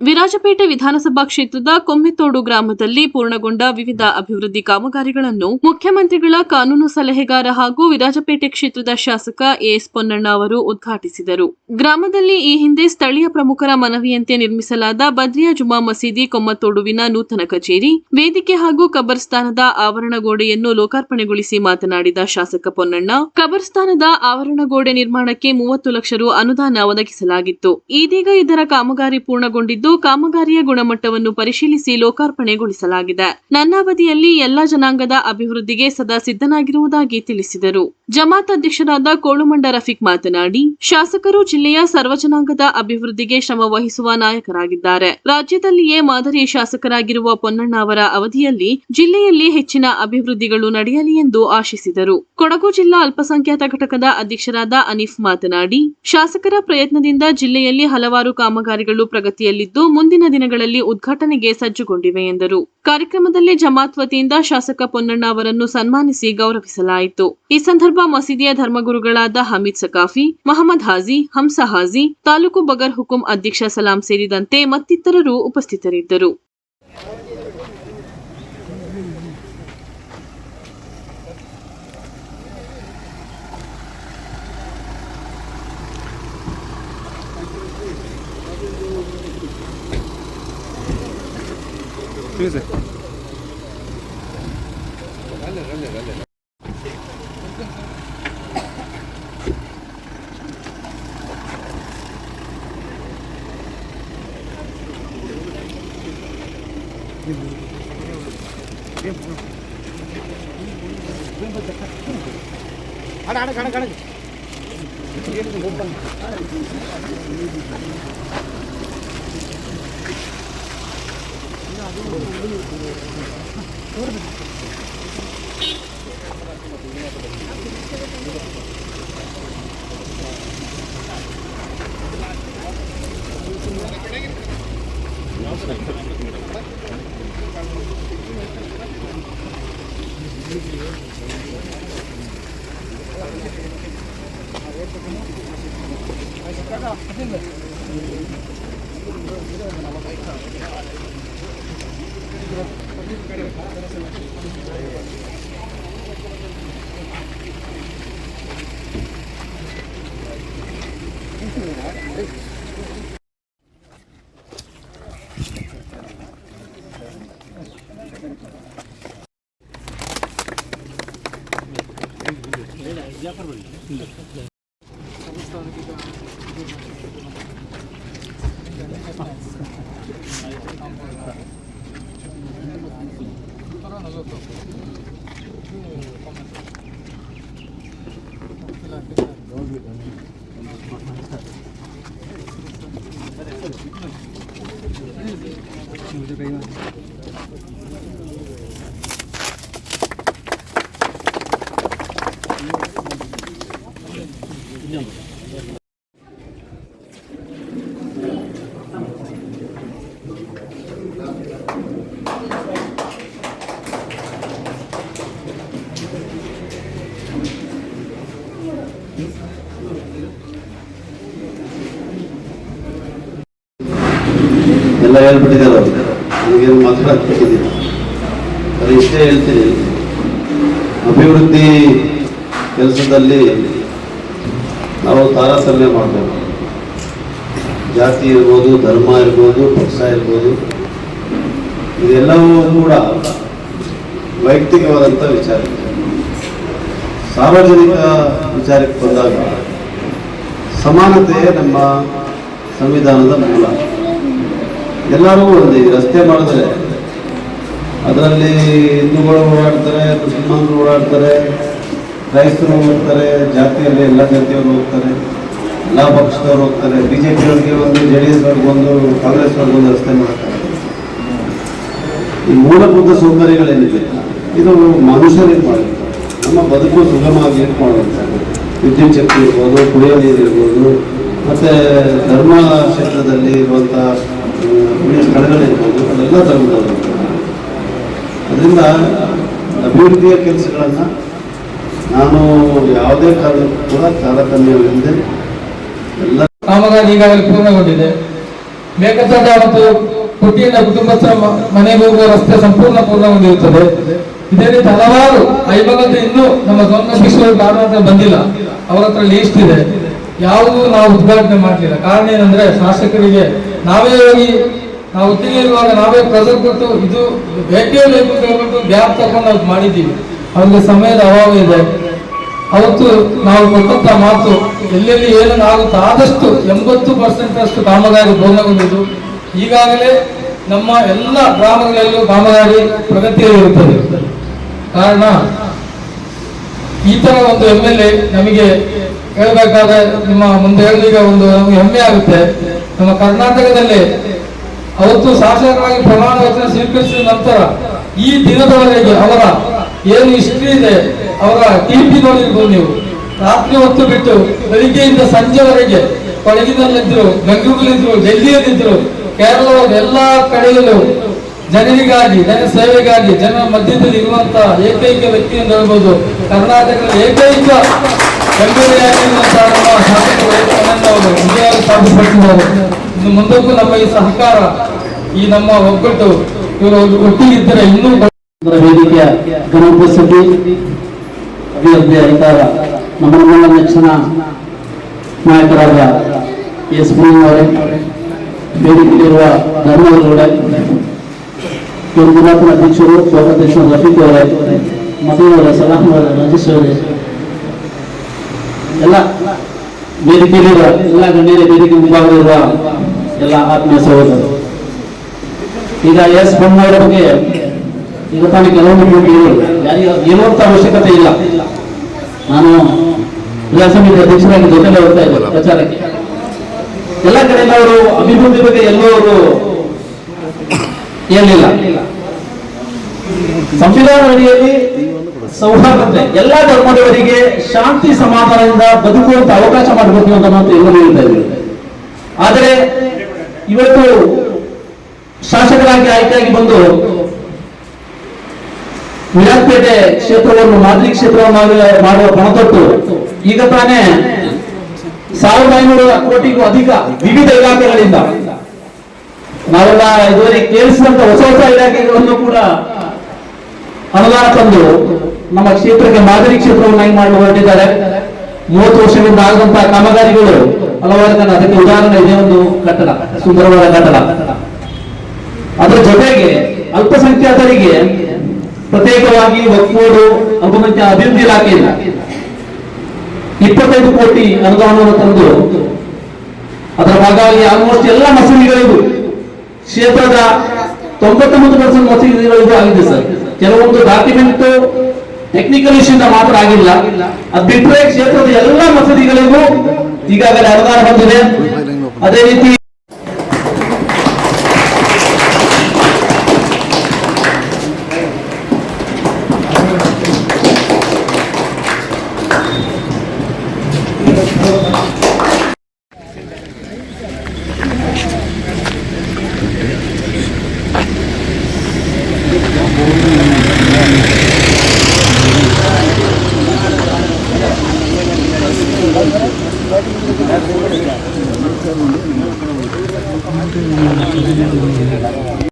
ವಿರಾಜಪೇಟೆ ವಿಧಾನಸಭಾ ಕ್ಷೇತ್ರದ ಕೊಮ್ಮೆತೋಡು ಗ್ರಾಮದಲ್ಲಿ ಪೂರ್ಣಗೊಂಡ ವಿವಿಧ ಅಭಿವೃದ್ಧಿ ಕಾಮಗಾರಿಗಳನ್ನು ಮುಖ್ಯಮಂತ್ರಿಗಳ ಕಾನೂನು ಸಲಹೆಗಾರ ಹಾಗೂ ವಿರಾಜಪೇಟೆ ಕ್ಷೇತ್ರದ ಶಾಸಕ ಎಎಸ್ ಪೊನ್ನಣ್ಣ ಅವರು ಉದ್ಘಾಟಿಸಿದರು. ಗ್ರಾಮದಲ್ಲಿ ಈ ಹಿಂದೆ ಸ್ಥಳೀಯ ಪ್ರಮುಖರ ಮನವಿಯಂತೆ ನಿರ್ಮಿಸಲಾದ ಬದ್ರಿಯಾ ಜುಮಾ ಮಸೀದಿ ಕೊಮ್ಮತೋಡುವಿನ ನೂತನ ಕಚೇರಿ, ವೇದಿಕೆ ಹಾಗೂ ಕಬರ್ಸ್ಥಾನದ ಆವರಣ ಗೋಡೆಯನ್ನು ಲೋಕಾರ್ಪಣೆಗೊಳಿಸಿ ಮಾತನಾಡಿದ ಶಾಸಕ ಪೊನ್ನಣ್ಣ, ಕಬರ್ಸ್ಥಾನದ ಆವರಣ ಗೋಡೆ ನಿರ್ಮಾಣಕ್ಕೆ 30 ಲಕ್ಷ ರು ಅನುದಾನ ಒದಗಿಸಲಾಗಿತ್ತು. ಇದೀಗ ಇದರ ಕಾಮಗಾರಿ ಪೂರ್ಣಗೊಂಡಿದ್ದು ಕಾಮಗಾರಿಯ ಗುಣಮಟ್ಟವನ್ನು ಪರಿಶೀಲಿಸಿ ಲೋಕಾರ್ಪಣೆಗೊಳಿಸಲಾಗಿದೆ. ನನ್ನ ಅವಧಿಯಲ್ಲಿ ಎಲ್ಲಾ ಜನಾಂಗದ ಅಭಿವೃದ್ಧಿಗೆ ಸದಾ ಸಿದ್ಧನಾಗಿರುವುದಾಗಿ ತಿಳಿಸಿದರು. ಜಮಾತ್ ಅಧ್ಯಕ್ಷರಾದ ಕೋಳುಮಂಡ ರಫೀಕ್ ಮಾತನಾಡಿ, ಶಾಸಕರು ಜಿಲ್ಲೆಯ ಸರ್ವಜನಾಂಗದ ಅಭಿವೃದ್ಧಿಗೆ ಶ್ರಮ ವಹಿಸುವ ನಾಯಕರಾಗಿದ್ದಾರೆ. ರಾಜ್ಯದಲ್ಲಿಯೇ ಮಾದರಿ ಶಾಸಕರಾಗಿರುವ ಪೊನ್ನಣ್ಣ ಅವರ ಅವಧಿಯಲ್ಲಿ ಜಿಲ್ಲೆಯಲ್ಲಿ ಹೆಚ್ಚಿನ ಅಭಿವೃದ್ಧಿಗಳು ನಡೆಯಲಿ ಎಂದು ಆಶಿಸಿದರು. ಕೊಡಗು ಜಿಲ್ಲಾ ಅಲ್ಪಸಂಖ್ಯಾತ ಘಟಕದ ಅಧ್ಯಕ್ಷರಾದ ಅನೀಫ್ ಮಾತನಾಡಿ, ಶಾಸಕರ ಪ್ರಯತ್ನದಿಂದ ಜಿಲ್ಲೆಯಲ್ಲಿ ಹಲವಾರು ಕಾಮಗಾರಿಗಳು ಪ್ರಗತಿಯಲ್ಲಿದ್ದು ಮುಂದಿನ ದಿನಗಳಲ್ಲಿ ಉದ್ಘಾಟನೆಗೆ ಸಜ್ಜುಗೊಂಡಿವೆ ಎಂದರು. ಕಾರ್ಯಕ್ರಮದಲ್ಲಿ ಜಮಾತ್ ವತಿಯಿಂದ ಶಾಸಕ ಪೊನ್ನಣ್ಣ ಅವರನ್ನು ಸನ್ಮಾನಿಸಿ ಗೌರವಿಸಲಾಯಿತು. ಈ ಸಂದರ್ಭ ಮಸೀದಿಯ ಧರ್ಮಗುರುಗಳಾದ ಹಮೀದ್ ಸಕಾಫಿ, ಮಹಮ್ಮದ್ ಹಾಜಿ, ಹಂಸ ಹಾಜಿ, ತಾಲೂಕು ಬಗರ್ ಹುಕುಂ ಅಧ್ಯಕ್ಷ ಸಲಾಂ ಸೇರಿದಂತೆ ಮತ್ತಿತರರು ಉಪಸ್ಥಿತರಿದ್ದರು. ಎಲ್ಲ ಹೇಳ್ಬಿಟ್ಟಿದ್ದಾರೆ ಅವರು, ನನಗೇನು ಮಾತಾಡ್ತಿದ್ದೀನಿ. ಅದು ಇಷ್ಟೇ ಹೇಳ್ತೀನಿ, ಅಭಿವೃದ್ಧಿ ಕೆಲಸದಲ್ಲಿ ನಾವು ತಾರತಮ್ಯ ಮಾಡಬೇಕು. ಜಾತಿ ಇರ್ಬೋದು, ಧರ್ಮ ಇರ್ಬೋದು, ಪಕ್ಷ ಇರ್ಬೋದು, ಇದೆಲ್ಲವೂ ಕೂಡ ವೈಯಕ್ತಿಕವಾದಂಥ ವಿಚಾರ. ಸಾರ್ವಜನಿಕ ವಿಚಾರಕ್ಕೆ ಬಂದಾಗ ಸಮಾನತೆ ನಮ್ಮ ಸಂವಿಧಾನದ ಮೂಲ. ಎಲ್ಲರೂ ಒಂದೇ. ರಸ್ತೆ ಮಾಡಿದ್ರೆ ಅದರಲ್ಲಿ ಹಿಂದೂಗಳು ಓಡಾಡ್ತಾರೆ, ಮುಸಲ್ಮಾನರು ಓಡಾಡ್ತಾರೆ, ಕ್ರೈಸ್ತರು ಹೋಗ್ತಾರೆ, ಜಾತಿಯಲ್ಲಿ ಎಲ್ಲ ಜಾತಿಯವರು ಹೋಗ್ತಾರೆ, ಎಲ್ಲ ಪಕ್ಷದವ್ರು ಹೋಗ್ತಾರೆ. BJP-ಅವರಿಗೆ ಒಂದು, JDS ಅವ್ರಿಗೆ ಒಂದು, ಕಾಂಗ್ರೆಸ್ ಅವ್ರಿಗೆ ಒಂದು ರಸ್ತೆ ಮಾಡ್ತಾರೆ. ಈ ಮೂಲಭೂತ ಸೌಕರ್ಯಗಳೇನಿದೆ ಇದು ಮನುಷ್ಯರಿಗೆ ಮಾಡಬೇಕು. ನಮ್ಮ ಬದುಕು ಸುಗಮವಾಗಿ ಇಟ್ಕೊಳ್ಳುವಂಥದ್ದು. ವಿದ್ಯುತ್ ಶಕ್ತಿ ಇರ್ಬೋದು, ಕುಡಿಯೋ ನೀರು ಇರ್ಬೋದು, ಮತ್ತು ಧರ್ಮ ಕ್ಷೇತ್ರದಲ್ಲಿ ಇರುವಂಥ ಸ್ಥಳಗಳಿರ್ಬೋದು, ಅದೆಲ್ಲ ಧರ್ಮದವರು. ಅದರಿಂದ ಅಭಿವೃದ್ಧಿಯ ಕೆಲಸಗಳನ್ನು ನಾನು ಯಾವುದೇ ಕಾರಣಕ್ಕೂ ಕೂಡ ತಾರತಮ್ಯವಿಲ್ಲದೆ ಎಲ್ಲ ಕಾಮಗಾರಿ ಈಗಾಗಲೇ ಪೂರ್ಣಗೊಂಡಿದೆ. ಮೇಕತೋಟ ಮತ್ತು ಕುಟ್ಟಿಯಿಂದ ಕುಟುಂಬಸ್ಥರ ಮನೆಗೆ ಹೋಗುವ ರಸ್ತೆ ಸಂಪೂರ್ಣ ಪೂರ್ಣಗೊಂಡಿರುತ್ತದೆ. ಇದೇ ರೀತಿ ಹಲವಾರು ಐಭಾಗದ ಇನ್ನೂ ನಮ್ಮ ಸ್ವಂತ ಶಿಕ್ಷಕರು ಕಾರಣ ಬಂದಿಲ್ಲ, ಅವರ ಹತ್ರ ಲೀಸ್ಟ್ ಇದೆ, ಯಾವುದೂ ನಾವು ಉದ್ಘಾಟನೆ ಮಾಡಲಿಲ್ಲ. ಕಾರಣ ಏನಂದ್ರೆ ಶಾಸಕರಿಗೆ ನಾವೇ ಹೋಗಿ ನಾವು ಒಟ್ಟಿಗೆ ಇರುವಾಗ ನಾವೇ ಪ್ರೆಸರ್ ಕೊಟ್ಟು ಇದು ಬೇಕೇ ಬೇಕು ಅಂತ ಹೇಳ್ಬಿಟ್ಟು ಗ್ಯಾಪ್ ತಗೊಂಡು ನಾವು ಮಾಡಿದ್ದೀವಿ. ಅವ್ರಿಗೆ ಸಮಯದ ಅಭಾವ ಇದೆ. ಅವತ್ತು ನಾವು ಕೊಟ್ಟಂತ ಮಾತು ಎಲ್ಲೆಲ್ಲಿ ಏನನ್ನು ಆಗುತ್ತೋ ಆದಷ್ಟು 80% ಅಷ್ಟು ಕಾಮಗಾರಿ ಪೂರ್ಣಗೊಂಡಿದ್ದು. ಈಗಾಗಲೇ ನಮ್ಮ ಎಲ್ಲ ಗ್ರಾಮಗಳಲ್ಲೂ ಕಾಮಗಾರಿ ಪ್ರಗತಿಯಲ್ಲಿರುತ್ತದೆ. ಕಾರಣ ಈ ತರ ಒಂದು MLA ನಮಗೆ ಹೇಳ್ಬೇಕಾದ್ರೆ ನಿಮ್ಮ ಮುಂದೆ ಹೇಳಿದಾಗ ಒಂದು ನಮಗೆ ಹೆಮ್ಮೆ ಆಗುತ್ತೆ. ನಮ್ಮ ಕರ್ನಾಟಕದಲ್ಲಿ ಅವತ್ತು ಶಾಸಕರಾಗಿ ಪ್ರಮಾಣ ವಚನ ಸ್ವೀಕರಿಸಿದ ನಂತರ ಈ ದಿನದವರೆಗೆ ಅವರ ಏನು ಹಿಸ್ಟ್ರಿ ಇದೆ, ಅವರ TP ನೋಡಿರ್ಬೋದು ನೀವು. ರಾತ್ರಿ ಹೊತ್ತು ಬಿಟ್ಟು ಬೆಳಿಗ್ಗೆಯಿಂದ ಸಂಜೆವರೆಗೆ ಕೊಡಗಿನಲ್ಲಿದ್ರು, ಬೆಂಗಳೂರಲ್ಲಿದ್ರು, ಡೆಲ್ಲಿಯಲ್ಲಿದ್ರು, ಕೇರಳದ ಎಲ್ಲಾ ಕಡೆಯಲ್ಲೂ ಜನರಿಗಾಗಿ, ಜನ ಸೇವೆಗಾಗಿ, ಜನರ ಮಧ್ಯದಲ್ಲಿ ಇರುವಂತಹ ಏಕೈಕ ವ್ಯಕ್ತಿ ಎಂದು ಹೇಳ್ಬೋದು. ಕರ್ನಾಟಕದ ಏಕೈಕ ಗಂಭೀರಿಯಾಗಿರುವಂತಹ ನಮ್ಮ ಶಾಸಕರು ವಿಜಯವಾಗಿ ಸಾಧಿಸಲ್ಪಟ್ಟಿದ್ದಾರೆ. ಇನ್ನು ಮುಂದಕ್ಕೂ ನಮ್ಮ ಈ ಸಹಕಾರ, ಈ ನಮ್ಮ ಒಗ್ಗಟ್ಟು, ಇವರು ಒಟ್ಟಿಗಿದ್ದರೆ ಇನ್ನೂ ವೇದಿಕೆಯ ಗಣಪತಿ ಅಭಿವೃದ್ಧಿ ಅಧಿಕಾರ ನಮ್ಮ ನೆಚ್ಚಿನ ನಾಯಕರಾದ ಎಸ್ ಅವರೇ, ವೇದಿಕೆಯಲ್ಲಿರುವ ಧರ್ಮಗೌಡ, ಇವರು ಗುಲಾಬನ ಅಧ್ಯಕ್ಷರು, ಉಪಾಧ್ಯಕ್ಷರು ರಫೀಕ್ ಅವರೇ, ಮಧುವರ ಸಲಾಂ ಅವರ ರಾಜೇಶ್ ಅವರೇ, ಎಲ್ಲ ವೇದಿಕೆಯಲ್ಲಿರುವ ಎಲ್ಲ ಗಣ್ಯರೇ, ವೇದಿಕೆ ಮುಂಭಾಗದಲ್ಲಿರುವ ಎಲ್ಲ ಆತ್ಮೀಯ ಸಹೋದರರು. ಈಗ ಎಸ್ ಬೊಮ್ಮನವರ ಬಗ್ಗೆ ಈಗ ತಾನು ಕೆಲವೊಂದು ಯಾರಿಗೆ ಹೇಳುವಂತ ಅವಶ್ಯಕತೆ ಇಲ್ಲ. ನಾನು ಜಿಲ್ಲಾ ಸಮಿತಿ ಅಧ್ಯಕ್ಷರಾಗಿ ಜೊತೆಲೆ ಹೋಗ್ತಾ ಇದ್ದೆ ಪ್ರಚಾರಕ್ಕೆ. ಎಲ್ಲ ಕಡೆಯಿಂದ ಅವರು ಅಭಿವೃದ್ಧಿ ಬಗ್ಗೆ ಎಲ್ಲೋ ಅವರು ಏನಿಲ್ಲ. ಸಂವಿಧಾನ ಅಡಿಯಲ್ಲಿ ಸೌಹಾರ್ದತೆ, ಎಲ್ಲಾ ಧರ್ಮದವರಿಗೆ ಶಾಂತಿ ಸಮಾಧಾನದಿಂದ ಬದುಕುವಂತ ಅವಕಾಶ ಮಾಡಬೇಕು ಅಂತ ಮಾತು ಎಲ್ಲರೂ ಹೇಳ್ತಾ ಇದ್ದಾರೆ. ಆದರೆ ಇವತ್ತು ಶಾಸಕರಾಗಿ ಆಯ್ಕೆಯಾಗಿ ಬಂದು ವಿರಾಜಪೇಟೆ ಕ್ಷೇತ್ರವನ್ನು ಮಾದರಿ ಕ್ಷೇತ್ರವನ್ನಾಗಿ ಮಾಡುವ ಪಣತೊಟ್ಟು ಈಗ ತಾನೇ 1500 ಕೋಟಿಗೂ ಅಧಿಕ ವಿವಿಧ ಇಲಾಖೆಗಳಿಂದ ನಾವೆಲ್ಲ ಇದುವರೆಗೆ ಕೇಳಿಸಿದಂತ ಹೊಸ ಇಲಾಖೆಗಳನ್ನು ಕೂಡ ಅನುದಾನ ತಂದು ನಮ್ಮ ಕ್ಷೇತ್ರಕ್ಕೆ ಮಾದರಿ ಕ್ಷೇತ್ರವನ್ನಾಗಿ ಮಾಡಲು ಹೊರಟಿದ್ದಾರೆ. 30 ವರ್ಷಗಳಿಂದ ಆದಂತಹ ಕಾಮಗಾರಿಗಳು ಹಲವಾರು ಜನ, ಅದಕ್ಕೆ ಉದಾಹರಣೆ ಇದೆ ಒಂದು ಕಟ್ಟಡ, ಸುಂದರವಾದ ಕಟ್ಟಡ. ಅದರ ಜೊತೆಗೆ ಅಲ್ಪಸಂಖ್ಯಾತರಿಗೆ ಪ್ರತ್ಯೇಕವಾಗಿ ಒಕ್ಕೂಡು ಅಲ್ಪಸಂಖ್ಯಾತ ಅಭಿವೃದ್ಧಿ ಇಲಾಖೆಯಿಂದ 25 ಕೋಟಿ ಅನುದಾನವನ್ನು ತಂದು ಅದರ ಭಾಗವಾಗಿ ಆಲ್ಮೋಸ್ಟ್ ಎಲ್ಲ ಮಸೀದಿಗಳಿಗೂ ಕ್ಷೇತ್ರದ 99% ಮಸೀದಿಗಳಿಗೂ ಆಗಿದೆ ಸರ್. ಕೆಲವೊಂದು ಡಾಕ್ಯುಮೆಂಟ್ ಟೆಕ್ನಿಕಲ್ ಇಶ್ಯೂಯಿಂದ ಮಾತ್ರ ಆಗಿಲ್ಲ. ಅದು ಬಿಟ್ಟರೆ ಕ್ಷೇತ್ರದ ಎಲ್ಲ ಮಸೀದಿಗಳಿಗೂ ಈಗಾಗಲೇ ಅನುದಾನ ಬಂದಿದೆ. ಅದೇ ರೀತಿ